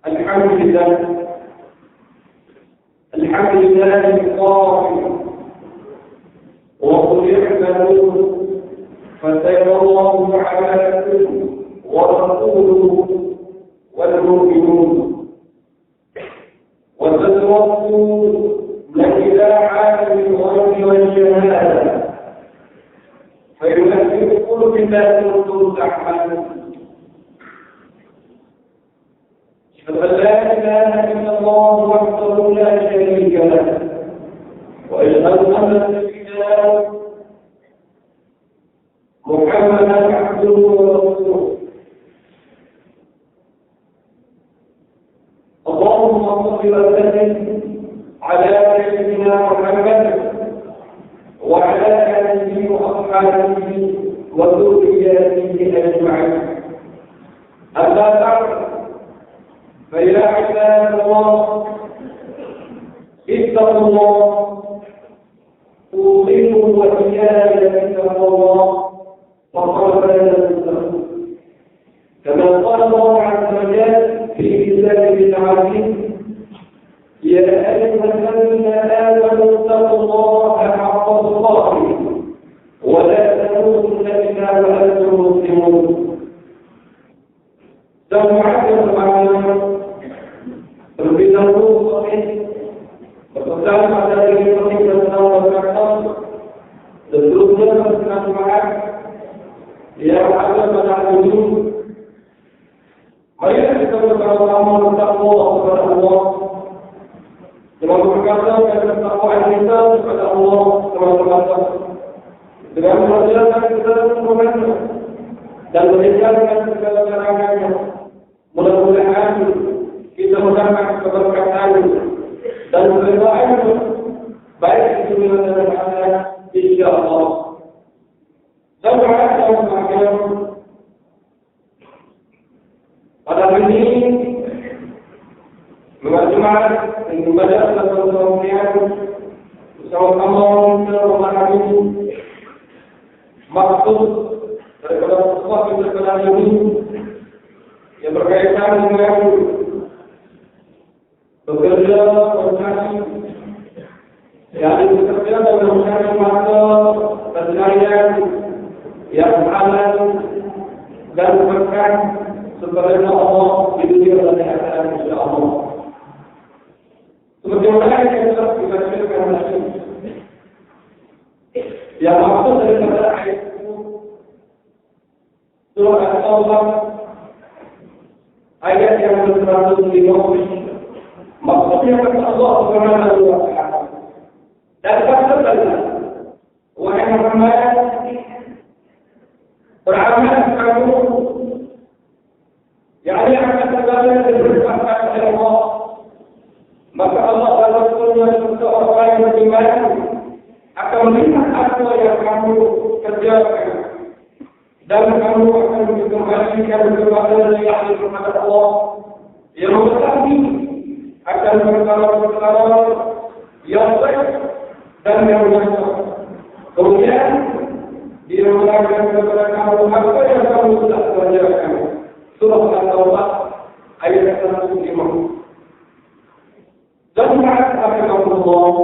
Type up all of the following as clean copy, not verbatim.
الحمد لله القائل وقل اعملوا فسيرى الله عملكم ورسوله والمؤمنون وتتوقوا إلى عالم الغيب والشهادة فينبئكم بما كنتم تعملون. فلا إله إلا الله وحده لا شريك له وأشهد أن سيدنا محمدا عبده ورسوله. اللهم صل وسلم على سيدنا محمد وعلى آله وأصحابه وذريته أجمعين. أما بعد فيا عباد الله اتقوا الله أوصيكم وإياي بتقوى الله وقال كما قال الله عز وجل في كتابه العزيز يا أيها الذين آمنوا اتقوا الله حق تقاته ولا تموتن إلا وأنتم مسلمون. سمعت معنا ربنا صحيح وقدام على ذلك الصلاة والسلام تدرسنا فسنا معك يا معلم العالمين غير تتبع الأمر والتقوى فلا الله كما تفكرنا كما تقوى الإنسان فلا الله كما تفكرنا dengan menjelaskan kebenaran Muhammad dan menjelaskan segala caranya. Mudah-mudahan kita mendapat keberkatan dan keridhaan baik di dunia dan akhirat insyaallah. Selamat datang pada hari ini Jumat ibadah satu tahun bersama-sama kita memahami maksud daripada sesuatu yang terkenal ini yang berkaitan dengan bekerja organisasi yang bekerja dalam mencari masa pencarian yang halal dan berkah sebenarnya Allah di dunia dan di akhirat insyaallah. Sebagaimana yang telah kita ceritakan tadi, yang maksud daripada ayat surah At-Taubah ayat yang ke-150 maksudnya kata Allah Subhanahu wa ta'ala dan kata-kata wahai Muhammad beramal kamu yang akan segala yang diberkatkan oleh Allah, maka Allah dan Rasulnya serta orang yang beriman akan melihat apa yang kamu kerjakan dan kamu akan dikembalikan kepada yang kepada Allah yang mengetahui akan perkara-perkara yang baik dan yang nyata. Kemudian dia mengatakan kepada kamu apa yang kamu sudah kerjakan. Surah At-Taubah ayat 105. Dan Allah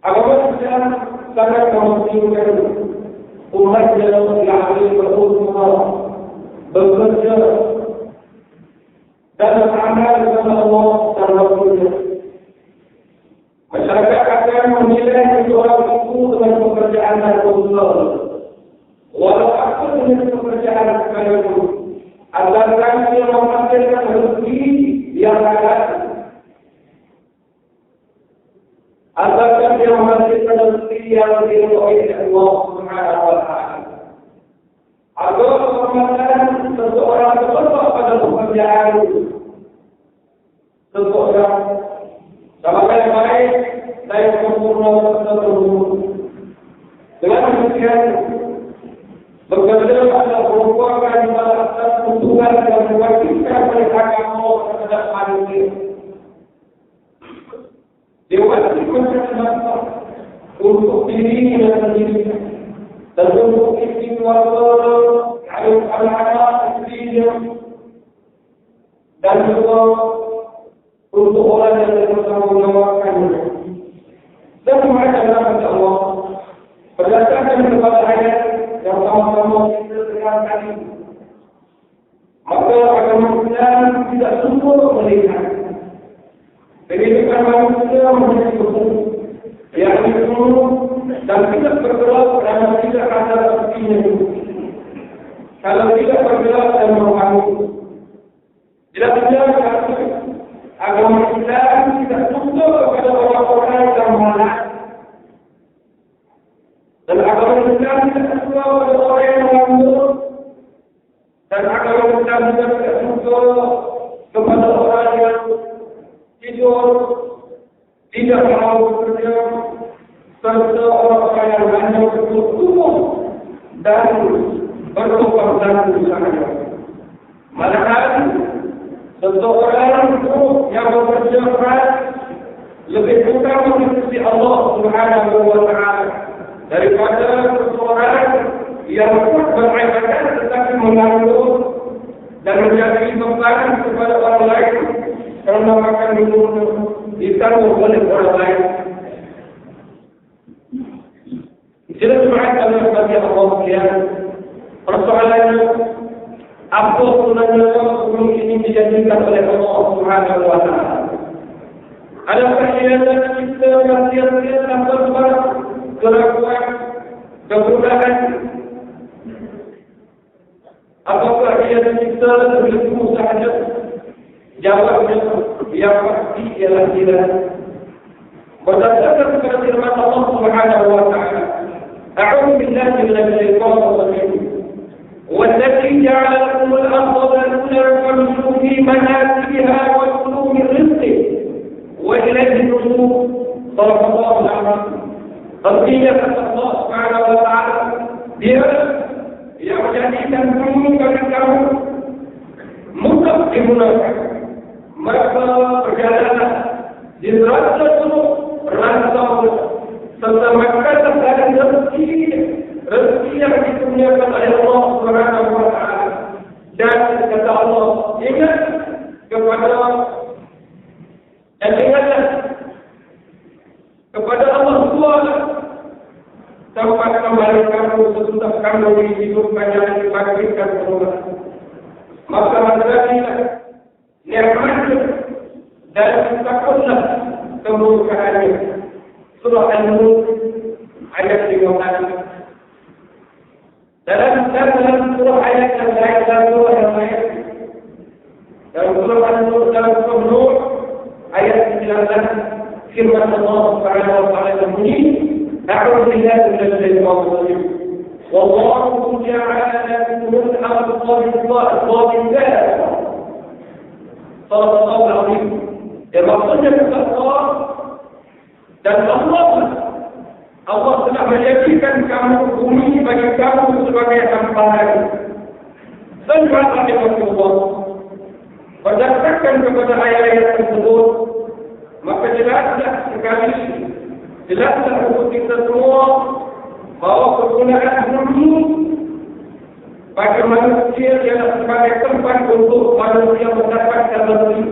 agama Islam sangat mementingkan umat yang berusaha bekerja dan beramal kepada Allah dan Rasulnya. Masyarakat akan menilai seorang itu dengan pekerjaan dan usaha. Walau apa dengan pekerjaan sekalipun, asalkan dia menghasilkan rezeki yang halal. Asalkan dia menghasilkan rezeki yang diridhoi Allah Subhanahu wa ta'ala. Agar kehormatan seseorang terletak pada pekerjaan seseorang sama baik dan sempurna tersebut. Dengan demikian bekerja adalah merupakan salah satu tugas yang mewakilkan mereka kamu terhadap manusia. Diwajibkan semata untuk diri dan dirinya dan untuk istri keluarga, anak-anak istrinya Islam tadi. Maka agama Islam tidak sungguh melihat kehidupan manusia menjadi hukum yang itu dan tidak bergerak dan tidak ada rezekinya. Kalau tidak bergerak dan mengganggu, tidak terjaga agama Islam tidak tunduk kepada orang-orang yang malas. Dan agama Islam tidak tunduk kepada orang yang mengganggu. Dan agama Islam tidak tunduk kepada orang yang tidur, tidak mau bekerja, serta orang-orang yang hanya bertumbuh dan bertukar dan usahanya. Malahan, seseorang itu yang bekerja keras lebih mudah mengikuti Allah Subhanahu wa Ta'ala daripada seseorang yang beribadah tetapi menganggur dan menjadi beban kepada orang lain kerana makan minum ditanggung oleh orang lain. Tidak sebenarnya bagi Allah sekalian, persoalannya apa gunanya sebelum ini dijadikan oleh Allah Subhanahu wa Ta'ala? Adakah ia kita manusia tanpa sebab keraguan, keburukan? Apakah ia kita begitu sahaja? Jawabnya yang pasti ialah tidak. Berdasarkan kepada firman Allah Subhanahu wa Ta'ala, A'udzu billahi minasy syaithanir rajim. والتي جعل لكم الأرض ذلولا فامشوا في مناكبها وكلوا من رزقه وإليه النشور. صدق الله العظيم. Artinya kata Allah Subhanahu wa Ta'ala, Dia yang menjadikan bumi bagi kamu mudah digunakan. Maka perjalanan di rasa itu rasa serta makan dari rezeki yang dikurniakan oleh Allah Subhanahu wa Ta'ala. Dan kata Allah, ingat kepada Allah Tuhan tempat kembali kamu sesudah kamu dihidupkan dan dibangkitkan semula. Maka menjadilah nikmat dan takutlah kemurkaannya. Surah Al-Mulk ayat 15. Dalam surah ayat yang lain dan surah yang lain. Dalam surah Al-Mulk dalam surah Nur ayat 19 firman Allah Subhanahu wa Ta'ala berbunyi, A'udzu billahi minasy syaithanir rajim. Wallahu ja'ala lakum al-ardha dhalilan. Sallallahu alaihi. Maksudnya kata Allah dan Allah telah menjadikan kamu bumi bagi kamu sebagai hamparan. Dan kata Allah berdasarkan kepada ayat-ayat tersebut, maka jelaslah sekali, jelaslah untuk kita semua bahawa penggunaan bumi bagi manusia ialah sebagai tempat untuk manusia mendapatkan rezeki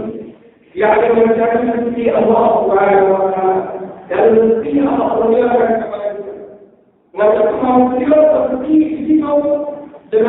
yang menjadi rezeki Allah Subhanahu wa Ta'ala. Dan rezeki Allah kurniakan kepada kita. Maka manusia seperti ini